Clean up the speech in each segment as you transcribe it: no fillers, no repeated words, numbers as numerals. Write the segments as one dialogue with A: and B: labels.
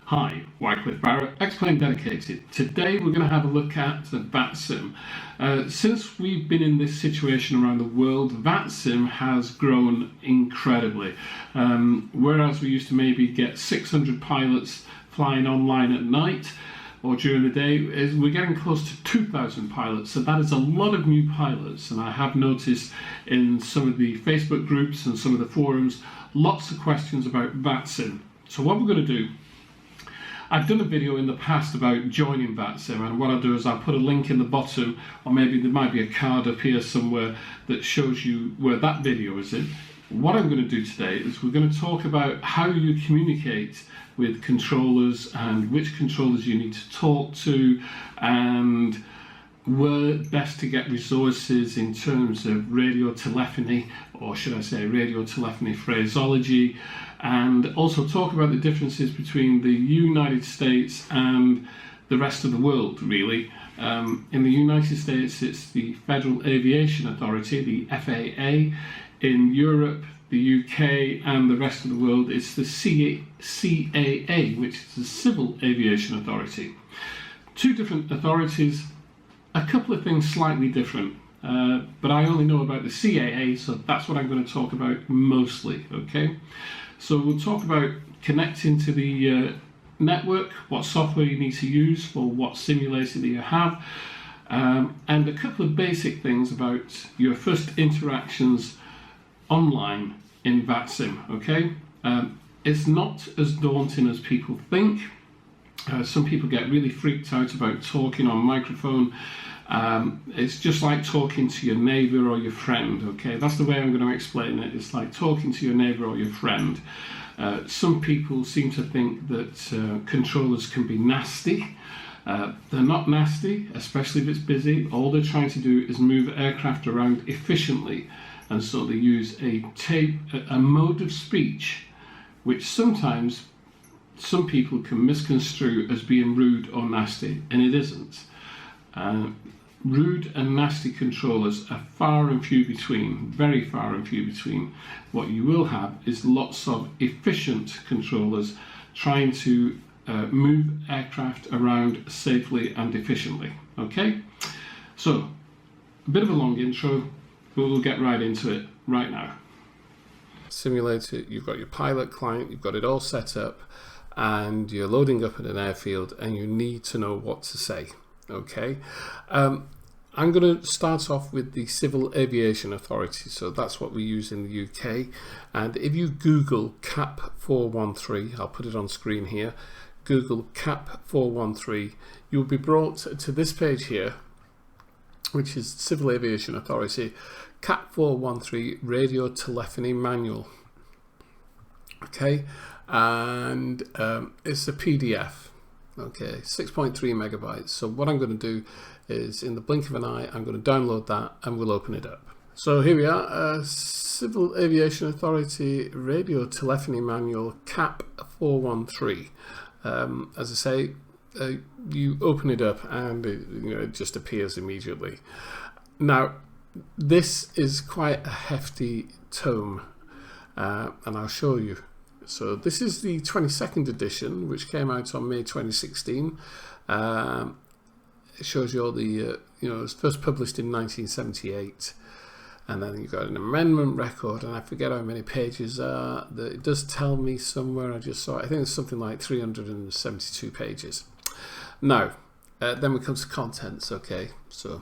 A: Hi, Wycliffe Barrett, Xpilot Dedicated. Today we're going to have a look at the VATSIM. Since we've been in this situation around the world, VATSIM has grown incredibly. Whereas we used to maybe get 600 pilots flying online at night or during the day, we're getting close to 2,000 pilots. So that is a lot of new pilots. And I have noticed in some of the Facebook groups and some of the forums, lots of questions about VATSIM. So what we're going to do, I've done a video in the past about joining VATSIM, and what I'll do is I'll put a link in the bottom, or maybe there might be a card up here somewhere that shows you where that video is in. What I'm going to do today is we're going to talk about how you communicate with controllers and which controllers you need to talk to, and where best to get resources in terms of radio telephony, or should I say radio telephony phraseology, and also talk about the differences between the United States and the rest of the world, really. In the United States, it's the Federal Aviation Authority, the FAA. In Europe, the UK, and the rest of the world, it's the CAA, which is the Civil Aviation Authority. Two different authorities, a couple of things slightly different. But I only know about the CAA, so that's what I'm going to talk about mostly, okay? So we'll talk about connecting to the network, what software you need to use for what simulator that you have, and a couple of basic things about your first interactions online in VATSIM, okay? It's not as daunting as people think. Some people get really freaked out about talking on microphone. It's just like talking to your neighbour or your friend, okay? That's the way I'm going to explain it. It's like talking to your neighbour or your friend. Some people seem to think that controllers can be nasty. They're not nasty, especially if it's busy. All they're trying to do is move aircraft around efficiently, and so they use a mode of speech which sometimes some people can misconstrue as being rude or nasty, and it isn't. Rude and nasty controllers are far and few between, very far and few between. What you will have is lots of efficient controllers trying to move aircraft around safely and efficiently. Okay, so a bit of a long intro, but we'll get right into it right now. Simulator, you've got your pilot client, you've got it all set up, and you're loading up at an airfield, and you need to know what to say. Okay, I'm going to start off with the Civil Aviation Authority, so that's what we use in the UK. And if you Google CAP 413, I'll put it on screen here, Google CAP 413, you'll be brought to this page here, which is Civil Aviation Authority, CAP 413 Radio Telephony Manual. Okay, and it's a PDF. Okay, 6.3 megabytes. So what I'm going to do is, in the blink of an eye, I'm going to download that and we'll open it up. So here we are, Civil Aviation Authority Radio Telephony Manual CAP 413. As I say, you open it up and it just appears immediately. Now, this is quite a hefty tome, and I'll show you. So this is the 22nd edition, which came out on May 2016. It shows you all the, it was first published in 1978. And then you've got an amendment record, and I forget how many pages are. It does tell me somewhere, I just saw it. I think it's something like 372 pages. Now, then we come to contents, okay. So,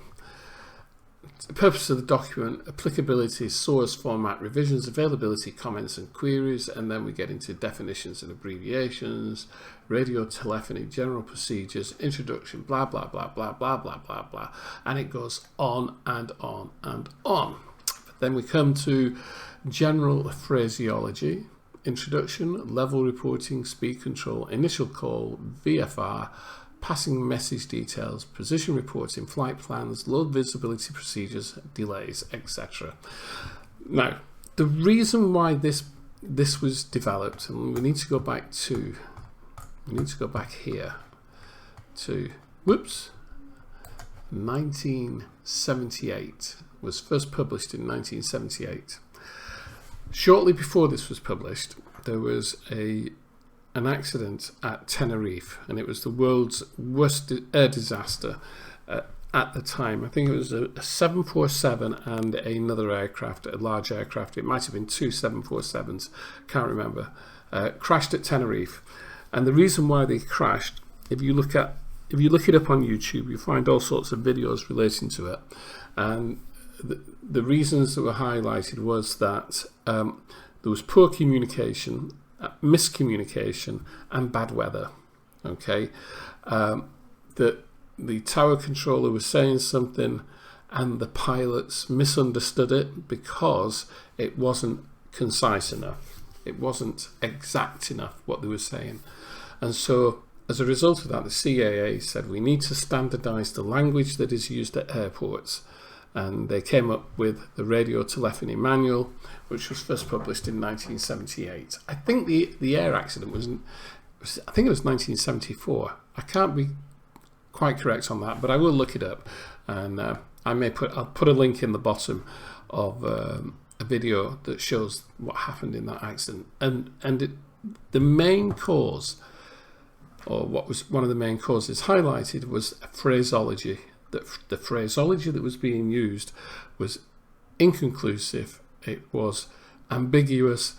A: the purpose of the document, applicability, source, format, revisions, availability, comments and queries, and then we get into definitions and abbreviations, radio telephony, general procedures, introduction, blah, blah, blah, blah, blah, blah, blah, blah, and it goes on and on and on. But then we come to general phraseology, introduction, level reporting, speed control, initial call, VFR, passing message details, position reporting, flight plans, load visibility procedures, delays, etc. Now, the reason why this was developed, and we need to go back here to 1978. Was first published in 1978. Shortly before this was published, there was a an accident at Tenerife, and it was the world's worst air disaster at the time. I think it was a 747 and another aircraft, a large aircraft. It might have been two 747s, can't remember. Crashed at Tenerife, and the reason why they crashed, if you look it up on YouTube, you find all sorts of videos relating to it, and the reasons that were highlighted was that there was poor communication, miscommunication, and bad weather. Okay, that the tower controller was saying something and the pilots misunderstood it because it wasn't concise enough. It wasn't exact enough what they were saying. And so as a result of that, the CAA said we need to standardize the language that is used at airports. And they came up with the radio telephony manual, which was first published in 1978. I think the air accident I think it was 1974. I can't be quite correct on that, but I will look it up, and I'll put a link in the bottom of a video that shows what happened in that accident. The main cause, or what was one of the main causes highlighted, was phraseology. The phraseology that was being used was inconclusive, it was ambiguous,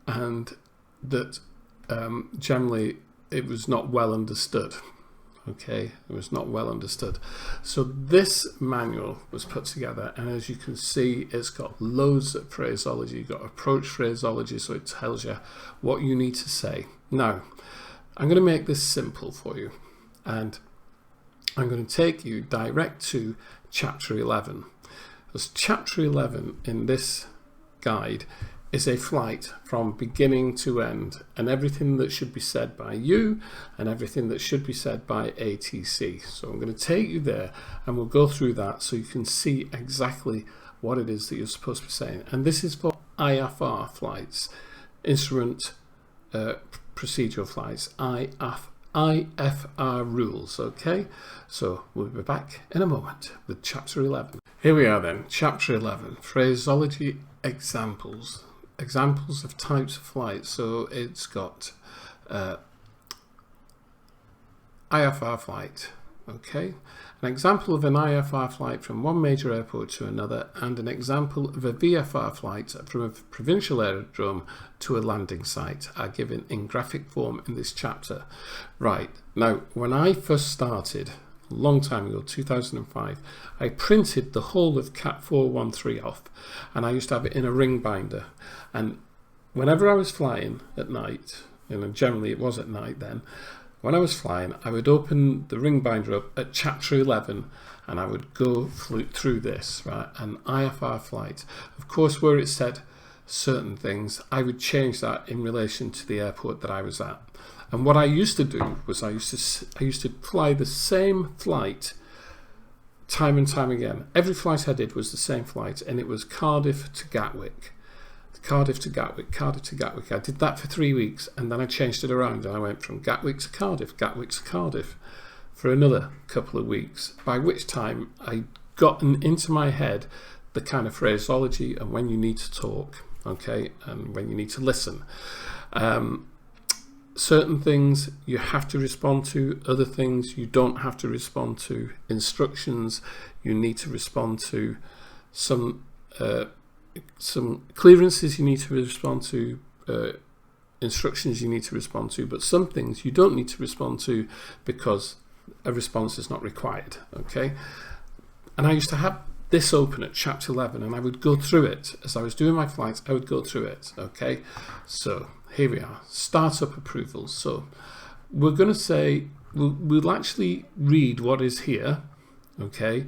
A: and that generally it was not well understood. Okay, it was not well understood. So this manual was put together, and as you can see, it's got loads of phraseology. You've got approach phraseology, so it tells you what you need to say. Now, I'm going to make this simple for you, and I'm going to take you direct to chapter 11. Because chapter 11 in this guide is a flight from beginning to end, and everything that should be said by you and everything that should be said by ATC. So I'm going to take you there, and we'll go through that so you can see exactly what it is that you're supposed to be saying. And this is for IFR flights, instrument procedural flights, IFR rules. Okay, so we'll be back in a moment with chapter 11. Here we are then, chapter 11, phraseology examples of types of flights. So it's got IFR flight. Okay, an example of an IFR flight from one major airport to another, and an example of a VFR flight from a provincial aerodrome to a landing site are given in graphic form in this chapter. Right, now when I first started, a long time ago, 2005, I printed the whole of Cat 413 off, and I used to have it in a ring binder. And whenever I was flying at night, and generally it was at night then, when I was flying, I would open the ring binder up at chapter 11, and I would go through this, right? An IFR flight. Of course, where it said certain things, I would change that in relation to the airport that I was at. And what I used to do was I used to fly the same flight time and time again. Every flight I did was the same flight, and it was Cardiff to Gatwick. Cardiff to Gatwick, Cardiff to Gatwick. I did that for 3 weeks, and then I changed it around, and I went from Gatwick to Cardiff, Gatwick to Cardiff for another couple of weeks, by which time I'd gotten into my head the kind of phraseology and when you need to talk, okay, and when you need to listen. Certain things you have to respond to, other things you don't have to respond to. Instructions you need to respond to, some clearances you need to respond to, instructions you need to respond to, but some things you don't need to respond to because a response is not required. Okay, and I used to have this open at chapter 11, and I would go through it as I was doing my flights. I would go through it. Okay, so here we are, startup approvals. So we're going to say we'll actually read what is here, okay,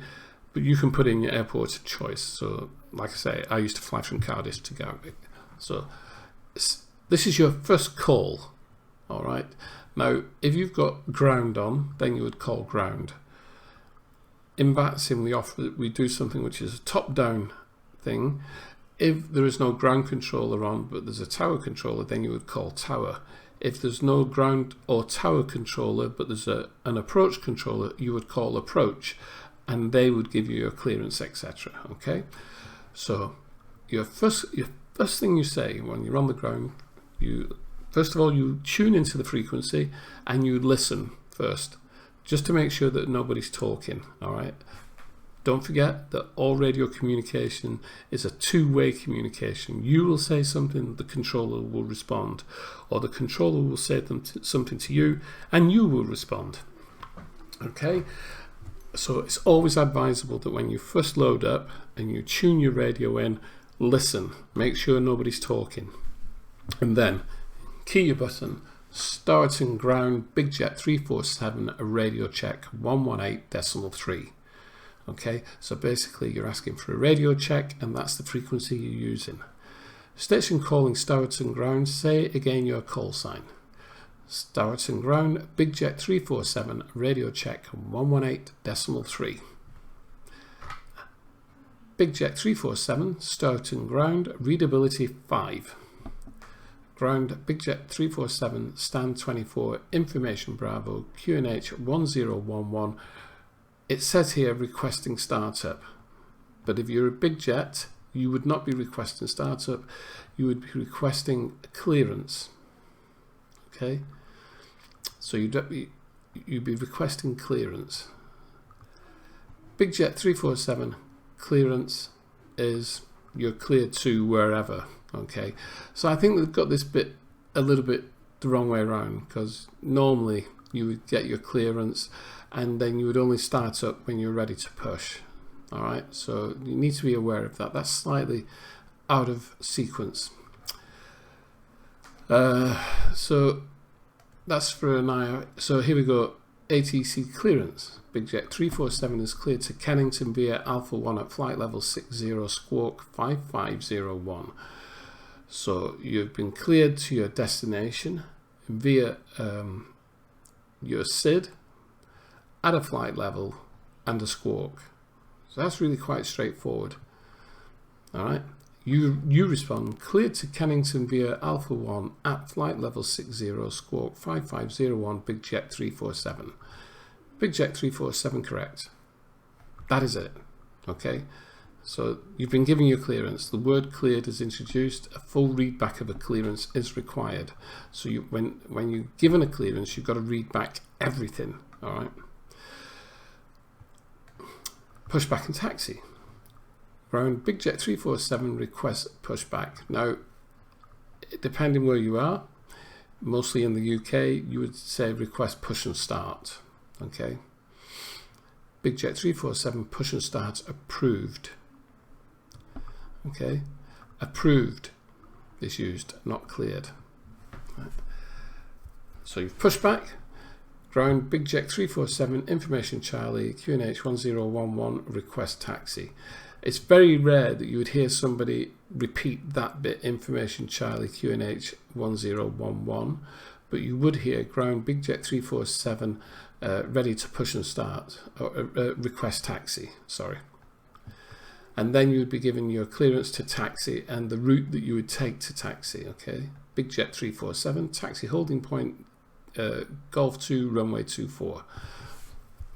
A: but you can put in your airport of choice. So like I say, I used to fly from Cardiff to Gatwick. So this is your first call. All right, now if you've got ground on, then you would call ground. In VATSIM we do something which is a top-down thing. If there is no ground controller on, but there's a tower controller, then you would call tower. If there's no ground or tower controller, but there's an approach controller, you would call approach, and they would give you your clearance, etc. Okay, so your first thing you say when you're on the ground, you First of all, you tune into the frequency and you listen first, just to make sure that nobody's talking, all right? Don't forget that all radio communication is a two-way communication. You will say something, the controller will respond, or the controller will say something to you and you will respond. Okay, so it's always advisable that when you first load up and you tune your radio in, listen, make sure nobody's talking, and then key your button, start and ground, Big Jet 347, a radio check 118.3. Okay, so basically you're asking for a radio check and that's the frequency you're using. Station calling starts and ground, say again your call sign. Starts and ground, Big Jet 347, radio check 118.3. Big Jet 347, start and ground, readability 5. Ground, Big Jet 347, stand 24, information Bravo, QNH 1011. It says here requesting startup, but if you're a Big Jet, you would not be requesting startup, you would be requesting clearance. Okay, so you'd be requesting clearance. Big Jet 347, clearance is you're cleared to wherever. Okay, so I think they've got this bit a little bit the wrong way around, because normally you would get your clearance and then you would only start up when you're ready to push. All right, so you need to be aware of that. That's slightly out of sequence. So that's for an eye. So here we go. ATC clearance. Big Jet 347 is cleared to Kennington via Alpha 1 at flight level 60 squawk 5501. So you've been cleared to your destination via your SID at a flight level and a squawk. So that's really quite straightforward. All right, you respond, cleared to Kennington via Alpha 1 at flight level 60 squawk 5501, Big Jet 347. Big Jet 347 correct. That is it. Okay, so you've been given your clearance. The word cleared is introduced. A full readback of a clearance is required. So when you're given a clearance, you've got to read back everything. All right. Pushback and taxi. Ground, Big Jet 347 requests pushback. Now, depending where you are, mostly in the UK, you would say request push and start. Okay. Big Jet 347 push and start approved. Okay. Approved is used, not cleared. Right. So you've pushed back. Ground, Big Jet 347, information Charlie, QNH 1011, request taxi. It's very rare that you would hear somebody repeat that bit, information Charlie, QNH 1011, but you would hear ground, Big Jet 347, ready to push and start, or request taxi, sorry. And then you would be given your clearance to taxi and the route that you would take to taxi, okay? Big Jet 347, taxi holding point, Golf 2, runway 24.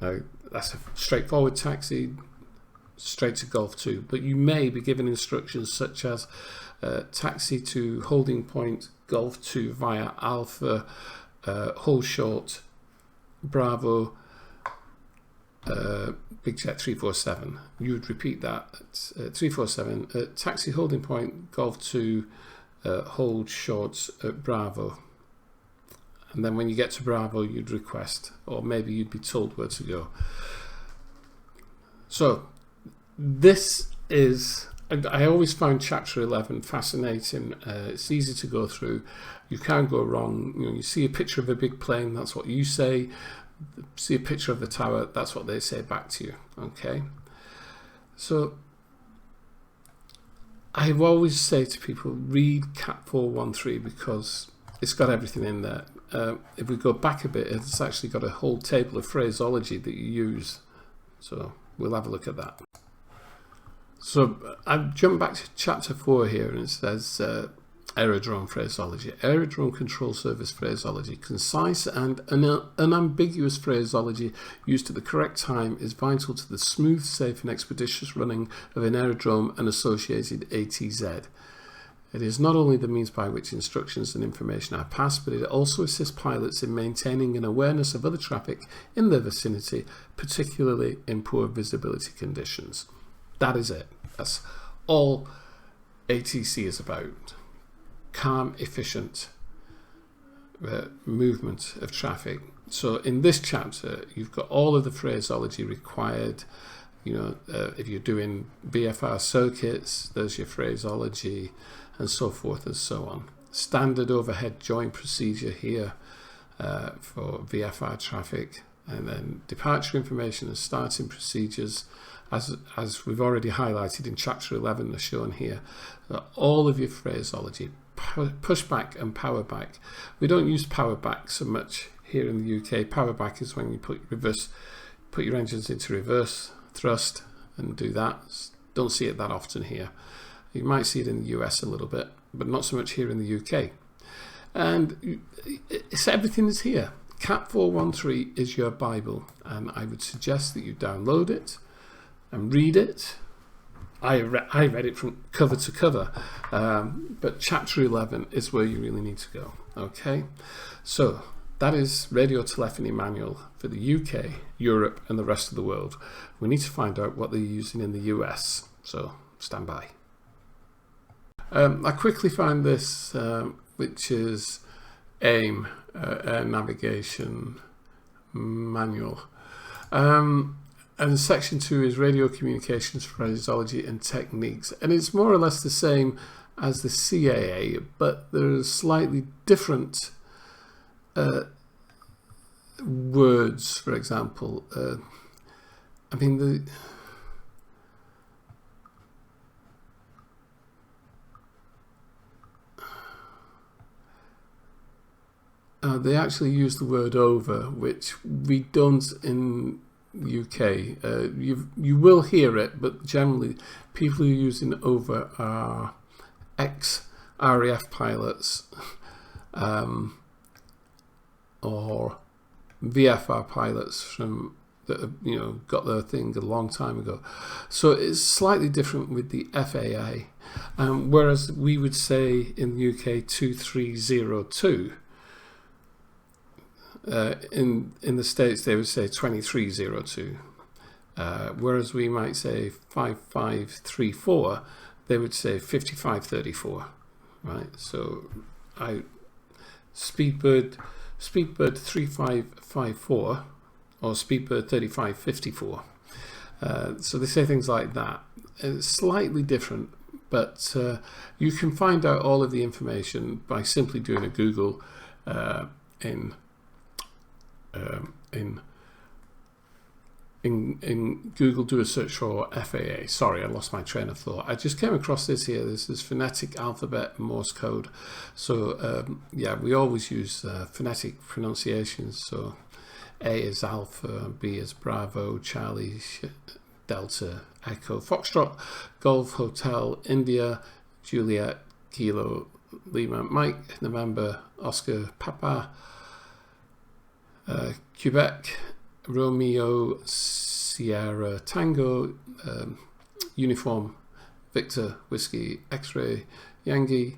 A: Now that's a straightforward taxi straight to Golf 2, but you may be given instructions such as taxi to holding point Golf 2 via Alpha, hold short, Bravo, Big Jet 347. You would repeat that at 347, taxi holding point Golf 2, hold short, Bravo. And then when you get to Bravo, you'd request, or maybe you'd be told where to go. So this is, I always found chapter 11 fascinating. It's easy to go through. You can't go wrong. You see a picture of a big plane, that's what you say. See a picture of the tower, that's what they say back to you. Okay. So I always say to people, read Cat 413 because it's got everything in there. If we go back a bit, it's actually got a whole table of phraseology that you use. So we'll have a look at that. So I've jumped back to chapter 4 here, and it says aerodrome phraseology. Aerodrome control service phraseology. Concise and unambiguous phraseology used at the correct time is vital to the smooth, safe and expeditious running of an aerodrome and associated ATZ.
B: It is not only the means by which instructions and information are passed, but it also assists pilots in maintaining an awareness of other traffic in their vicinity, particularly in poor visibility conditions. That is it. That's all ATC is about. Calm, efficient movement of traffic. So in this chapter, you've got all of the phraseology required. If you're doing VFR circuits, there's your phraseology, and so forth and so on. Standard overhead join procedure here for VFR traffic, and then departure information and starting procedures, as we've already highlighted in chapter 11, are shown here. All of your phraseology, pushback and power back. We don't use power back so much here in the UK. Power back is when you put your engines into reverse thrust and do that. Don't see it that often here. You might see it in the US a little bit, but not so much here in the UK. And everything is here. Cat 413 is your Bible, and I would suggest that you download it and read it. I read it from cover to cover, but chapter 11 is where you really need to go. Okay, so that is radio telephony manual for the UK, Europe, and the rest of the world. We need to find out what they're using in the US, so stand by. I quickly found this, which is AIM, Air Navigation Manual. And section 2 is radio communications phraseology and techniques. And it's more or less the same as the CAA, but there's slightly different words, for example. They actually use the word over, which we don't in UK. You will hear it, but generally people who are using over are ex-RAF pilots or VFR pilots from that have, got their thing a long time ago. So it's slightly different with the FAA, whereas we would say in the UK 2302. In the States they would say 2302, whereas we might say 5534, they would say 5534, right? So Speedbird 3554 or Speedbird 3554. So they say things like that. It's slightly different, but you can find out all of the information by simply doing a Google in Google. Do a search for FAA. Sorry, I lost my train of thought. I just came across this here. This is phonetic alphabet Morse code. So yeah, we always use phonetic pronunciations. So A is Alpha, B is Bravo, Charlie, Delta, Echo, Foxtrot, Golf, Hotel, India, Juliet, Kilo, Lima, Mike, November, Oscar, Papa, Quebec, Romeo, Sierra, Tango, Uniform, Victor, Whiskey, X-Ray, Yankee,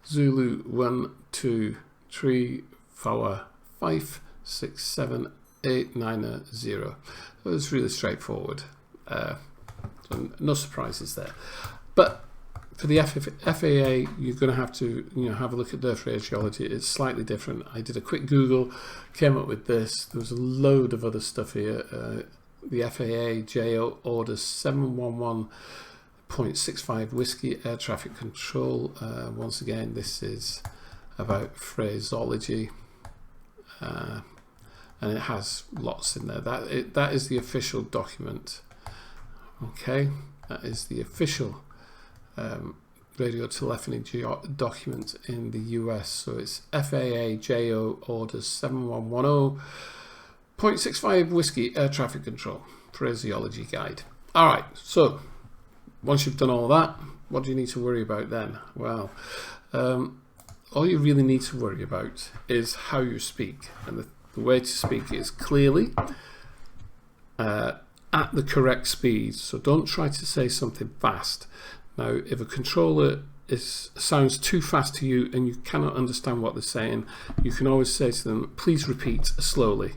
B: Zulu, 1, 2, 3, 4, 5, 6, 7, 8, 9, 0. It was really straightforward. So no surprises there. But for the FAA, you're going to have to have a look at their phraseology. It's slightly different. I did a quick Google, came up with this. There was a load of other stuff here. The FAA JO orders 711.65 Whiskey Air Traffic Control. Once again, this is about phraseology, and it has lots in there. That is the official document. Okay, that is the official radio telephony document in the US. So it's FAA JO orders 7110.65 Whiskey Air Traffic Control phraseology guide. All right, so once you've done all that, what do you need to worry about then? Well, all you really need to worry about is how you speak, and the way to speak is clearly at the correct speed. So don't try to say something fast. Now, if a controller sounds too fast to you and you cannot understand what they're saying, you can always say to them, please repeat slowly,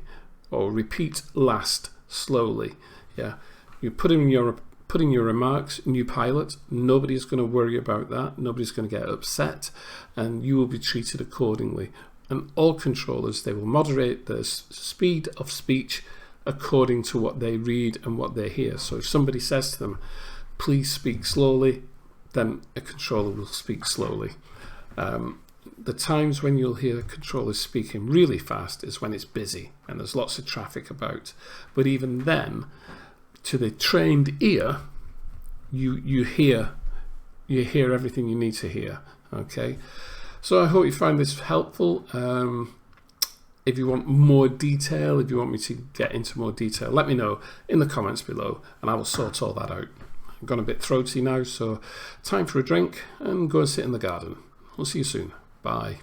B: or repeat last slowly. Yeah, you put in your remarks, new pilot, nobody's going to worry about that, nobody's going to get upset, and you will be treated accordingly. And all controllers, they will moderate the speed of speech according to what they read and what they hear. So if somebody says to them, please speak slowly, then a controller will speak slowly. The times when you'll hear controllers speaking really fast is when it's busy and there's lots of traffic about. But even then, to the trained ear, you hear everything you need to hear. Okay, so I hope you find this helpful. If you want more detail, if you want me to get into more detail, let me know in the comments below and I will sort all that out. I've gone a bit throaty now, so time for a drink and go and sit in the garden. We'll see you soon. Bye.